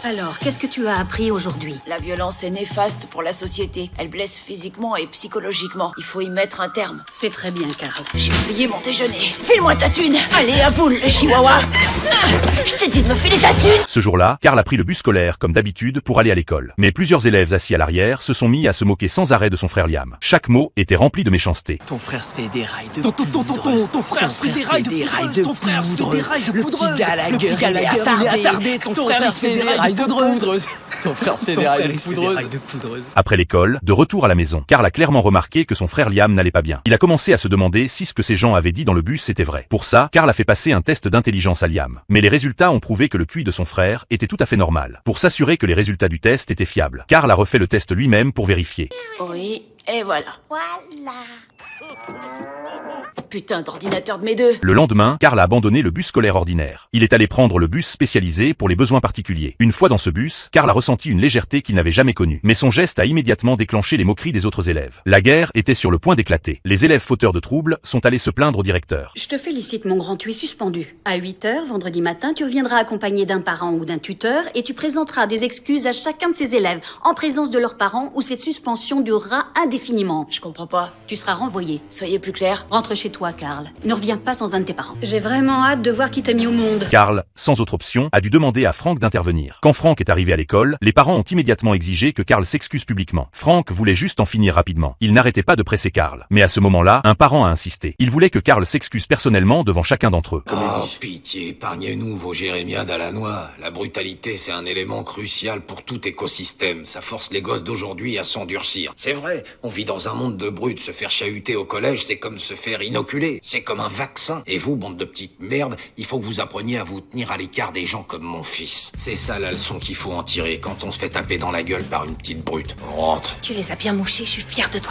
Alors, qu'est-ce que tu as appris aujourd'hui? La violence est néfaste pour la société. Elle blesse physiquement et psychologiquement. Il faut y mettre un terme. C'est très bien, Carl. J'ai oublié mon déjeuner. File-moi ta thune. Allez, à boule, le chihuahua. Je t'ai dit de me filer ta thune. Ce jour-là, Carl a pris le bus scolaire, comme d'habitude, pour aller à l'école. Mais plusieurs élèves assis à l'arrière se sont mis à se moquer sans arrêt de son frère Liam. Chaque mot était rempli de méchanceté. Ton frère se fait des rails de poudre. Ton frère se fait des rails de poudre. Le petit gars à la gueule, il est attardé. Ton frère se fait des rails de poudreuse. Ton frère se fait des rails de poudreuse. Après l'école, de retour à la maison, Carl a clairement remarqué que son frère Liam n'allait pas bien. Il a commencé à se demander si ce que ces gens avaient dit dans le bus était vrai. Pour ça, Carl a fait passer un test d'intelligence à Liam. Mais les résultats ont prouvé que le QI de son frère était tout à fait normal. Pour s'assurer que les résultats du test étaient fiables, Carl a refait le test lui-même pour vérifier. Oui, et voilà. Putain d'ordinateur de mes deux. Le lendemain, Carl a abandonné le bus scolaire ordinaire. Il est allé prendre le bus spécialisé pour les besoins particuliers. Une fois dans ce bus, Carl a ressenti une légèreté qu'il n'avait jamais connue. Mais son geste a immédiatement déclenché les moqueries des autres élèves. La guerre était sur le point d'éclater. Les élèves fauteurs de troubles sont allés se plaindre au directeur. Je te félicite, mon grand, tu es suspendu. À 8h, vendredi matin, tu reviendras accompagné d'un parent ou d'un tuteur et tu présenteras des excuses à chacun de ces élèves, en présence de leurs parents, ou cette suspension durera indéfiniment. Je comprends pas. Tu seras renvoyé. Soyez plus clair. Rentre chez toi, Carl. Ne reviens pas sans un de tes parents. J'ai vraiment hâte de voir qui t'a mis au monde. Carl, sans autre option, a dû demander à Frank d'intervenir. Quand Frank est arrivé à l'école, les parents ont immédiatement exigé que Carl s'excuse publiquement. Frank voulait juste en finir rapidement. Il n'arrêtait pas de presser Carl. Mais à ce moment-là, un parent a insisté. Il voulait que Carl s'excuse personnellement devant chacun d'entre eux. Oh, pitié, épargnez-nous vos jérémiades à la noix. La brutalité, c'est un élément crucial pour tout écosystème. Ça force les gosses d'aujourd'hui à s'endurcir. C'est vrai, on vit dans un monde de brutes. Se faire chahuter au collège, c'est comme se faire inoculer. C'est comme un vaccin. Et vous, bande de petites merdes, il faut que vous appreniez à vous tenir à l'écart des gens comme mon fils. C'est ça la leçon qu'il faut en tirer quand on se fait taper dans la gueule par une petite brute. On rentre. Tu les as bien mouchés, je suis fière de toi.